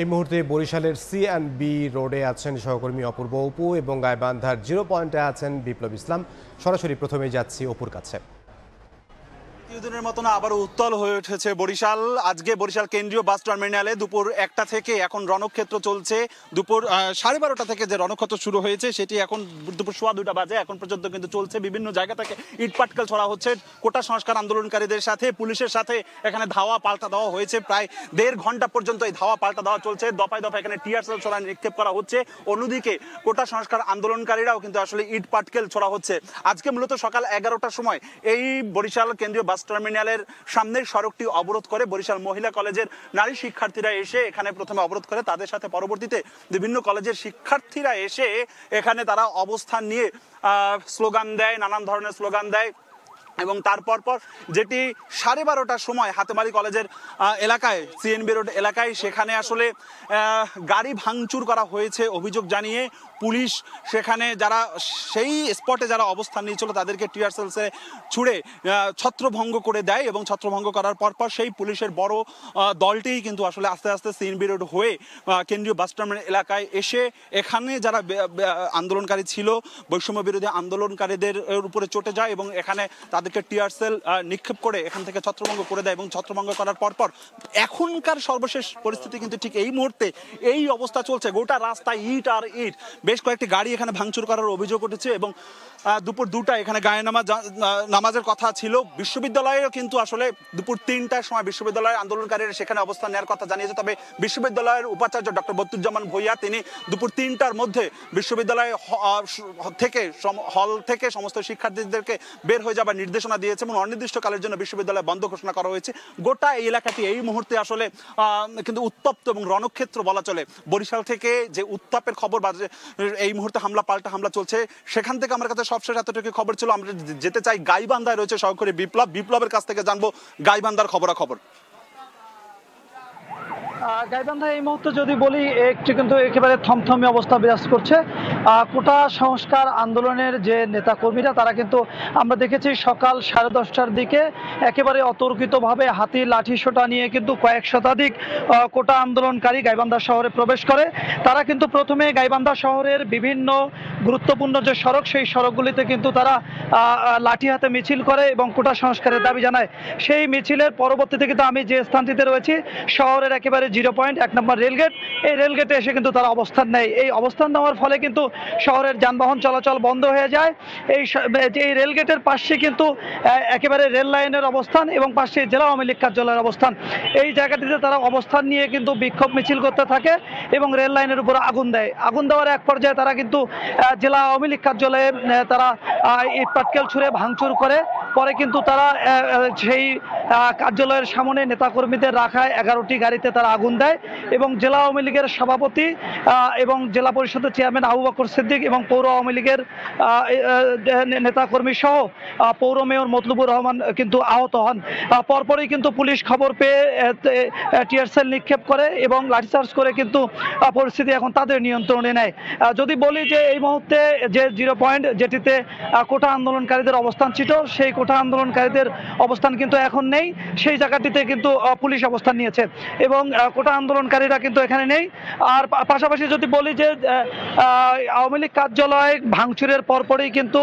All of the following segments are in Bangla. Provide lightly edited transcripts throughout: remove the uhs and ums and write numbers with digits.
এই মুহূর্তে বরিশালের সি&বি রোডে আছেন সহকর্মী অপূর্ব অপু এবং গাইবান্ধার 0 পয়েন্টে আছেন বিপ্লব ইসলাম। সরাসরি প্রথমেই যাচ্ছি অপুর কাছে। দিনের মতন আবারও উত্তাল হয়ে উঠেছে বরিশাল। আজকে বরিশাল কেন্দ্রীয় বাস টার্মিনালে দুপুর 1টা থেকে এখন রণক্ষেত্র চলছে। দুপুর 12:30 থেকে যে রণক্ষেত্র শুরু হয়েছে সেটি এখন দুপুর 2:15 বাজে এখন পর্যন্ত কিন্তু চলছে। বিভিন্ন জায়গা থেকে ইট পাটকেল ছড়া হচ্ছে। কোটা সংস্কার আন্দোলনকারীদের সাথে পুলিশের সাথে এখানে ধাওয়া পাল্টা দেওয়া হয়েছে। প্রায় 1.5 ঘন্টা পর্যন্ত এই ধাওয়া পাল্টা দেওয়া চলছে। দফায় দফায় এখানে টিয়ার সেল ছড়া নিক্ষেপ করা হচ্ছে। অন্যদিকে কোটা সংস্কার আন্দোলনকারীরাও কিন্তু আসলে ইট পাটকেল ছড়া হচ্ছে। আজকে মূলত সকাল 11টার সময় এই বরিশাল কেন্দ্রীয় বাস টার্মিনালের সামনের সড়কটি অবরোধ করে বরিশাল মহিলা কলেজের নারী শিক্ষার্থীরা এসে এখানে প্রথমে অবরোধ করে। তাদের সাথে পরবর্তীতে বিভিন্ন কলেজের শিক্ষার্থীরা এসে এখানে তারা অবস্থান নিয়ে স্লোগান দেয়, নানান ধরনের স্লোগান দেয়। এবং তারপর যেটি 12:30টার সময় হাতেমারি কলেজের এলাকায় সি&বি রোড এলাকায় সেখানে আসলে গাড়ি ভাঙচুর করা হয়েছে অভিযোগ জানিয়ে পুলিশ সেখানে যারা সেই স্পটে যারা অবস্থান নিয়েছিল তাদেরকে টিয়ার সেলসে ছুড়ে ছত্রভঙ্গ করে দেয়। এবং ছত্রভঙ্গ করার পর সেই পুলিশের বড় দলটিই কিন্তু আসলে আস্তে আস্তে সি&বি রোড হয়ে কেন্দ্রীয় বাস টার্মিনাল এলাকায় এসে এখানে যারা আন্দোলনকারী ছিল বৈষম্য বিরোধী আন্দোলনকারীদের উপরে চটে যায় এবং এখানে তাদেরকে টিয়ার সেল নিক্ষেপ করে এখান থেকে ছত্রভঙ্গ করে দেয়। এবং ছত্রভঙ্গ করার পর এখনকার সর্বশেষ পরিস্থিতি কিন্তু ঠিক এই মুহূর্তে এই অবস্থা চলছে। গোটা রাস্তায় ইট আর ইট। বেশ কয়েকটি গাড়ি এখানে ভাঙচুর করার অভিযোগ উঠেছে। এবং দুপুর 2টায় এখানে গায়ে নামাজের কথা ছিল। বিশ্ববিদ্যালয়েও কিন্তু আসলে দুপুর 3টার সময় বিশ্ববিদ্যালয়ের আন্দোলনকারীরা সেখানে অবস্থান নেওয়ার কথা জানিয়েছে। তবে বিশ্ববিদ্যালয়ের উপাচার্য ডক্টর বদরুজ্জামান ভূঁইয়া তিনি দুপুর 3টার মধ্যে বিশ্ববিদ্যালয় হল থেকে সমস্ত শিক্ষার্থীদেরকে বের হয়ে যাবার নির্দেশনা দিয়েছে এবং অনির্দিষ্টকালের জন্য বিশ্ববিদ্যালয় বন্ধ ঘোষণা করা হয়েছে। গোটা এই এলাকাটি এই মুহূর্তে আসলে কিন্তু উত্তপ্ত এবং রণক্ষেত্র বলা চলে। বরিশাল থেকে যে উত্তাপের খবর বাজে এই মুহূর্তে হামলা পাল্টা হামলা চলছে সেখান থেকে আমার কাছে সবশেষ এতটুকু খবর ছিল। আমরা যেতে চাই গাইবান্ধায় রয়েছে সহকারী বিপ্লবের কাছ থেকে জানবো গাইবান্ধার খবরাখবর। গাইবান্ধায় এই মুহূর্তে যদি বলি একটু কিন্তু একেবারে থমথমে অবস্থা বিরাজ করছে। কোটা সংস্কার আন্দোলনের যে নেতাকর্মীরা তারা কিন্তু আমরা দেখেছি সকাল 10:30টার দিকে একেবারে অতর্কিতভাবে হাতি লাঠি সোঁটা নিয়ে কিন্তু কয়েক শতাধিক কোটা আন্দোলনকারী গাইবান্ধা শহরে প্রবেশ করে। তারা কিন্তু প্রথমে গাইবান্ধা শহরের বিভিন্ন গুরুত্বপূর্ণ যে সড়ক সেই সড়কগুলিতে কিন্তু তারা লাঠি হাতে মিছিল করে এবং কোটা সংস্কারের দাবি জানায়। সেই মিছিলের পরবর্তীতে কিন্তু আমি যে স্থানটিতে রয়েছি শহরের একেবারে 0 পয়েন্ট 1 নম্বর রেলগেট, এই রেলগেটে এসে কিন্তু তারা অবস্থান নেয়। এই অবস্থান নেওয়ার ফলে কিন্তু শহরের যানবাহন চলাচল বন্ধ হয়ে যায়। এই রেলগেটের পাশে কিন্তু একেবারে রেল লাইনের অবস্থান এবং পাশে জেলা আওয়ামী লীগ কার্যালয়ের অবস্থান। এই জায়গাটিতে তারা অবস্থান নিয়ে কিন্তু বিক্ষোভ মিছিল করতে থাকে এবং রেল লাইনের উপর আগুন দেয়। আগুন দেওয়ার এক পর্যায়ে তারা কিন্তু জেলা আওয়ামী লীগ কার্যালয়ে তারা ইট পাটকেল ছুঁড়ে ভাঙচুর করে। পরে কিন্তু তারা সেই কার্যালয়ের সামনে নেতাকর্মীদের রাখা 11টি গাড়িতে তারা আগুন দেয় এবং জেলা আওয়ামী লীগের সভাপতি এবং জেলা পরিষদের চেয়ারম্যান আবু বকর সিদ্দিক এবং পৌর আওয়ামী লীগের নেতাকর্মী সহ পৌর মেয়র মতলুবুর রহমান কিন্তু আহত হন। পরপরই কিন্তু পুলিশ খবর পেয়ে টিয়ার সেল নিক্ষেপ করে এবং লাঠিচার্জ করে কিন্তু পরিস্থিতি এখন তাদের নিয়ন্ত্রণে নেয়। যদি বলি যে এই মুহূর্তে যে 0 পয়েন্ট যেটিতে কোটা আন্দোলনকারীদের অবস্থান ছিল সেই কোটা আন্দোলনকারীদের অবস্থান কিন্তু এখন নেই। সেই জায়গাটিতে কিন্তু পুলিশ অবস্থান নিয়েছে এবং কোটা আন্দোলনকারীরা কিন্তু এখানে নেই। আর পাশাপাশি যদি বলি যে আওয়ামী লীগ কার্যালয় ভাঙচুরের পরপরই কিন্তু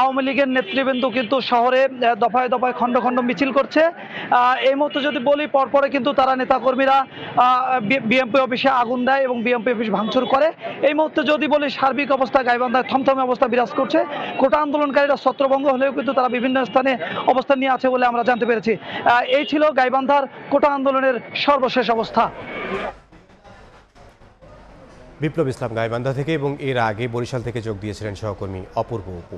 আওয়ামী লীগের নেতৃবৃন্দ কিন্তু শহরে দফায় দফায় খণ্ড খণ্ড মিছিল করছে। এই মুহূর্তে যদি বলি পরপরে কিন্তু তারা নেতাকর্মীরা বিএমপি অফিসে আগুন দেয় এবং বিএমপি অফিস ভাঙচুর করে। এই মুহূর্তে যদি বলি সার্বিক অবস্থা গাইবান্ধায় থমথমে অবস্থা বিরাজ করছে। কোটা আন্দোলনকারীরা ছত্রভঙ্গ হলেও কিন্তু তারা বিভিন্ন স্থানে অবস্থান নিয়ে আছে বলে আমরা জানতে পেরেছি। এই ছিল গাইবান্ধার কোটা আন্দোলনের সর্বশেষ অবস্থা। বিপ্লব ইসলাম গাইবান্ধা থেকে এবং এর আগে বরিশাল থেকে যোগ দিয়েছিলেন সহকর্মী অপূর্ব অপু।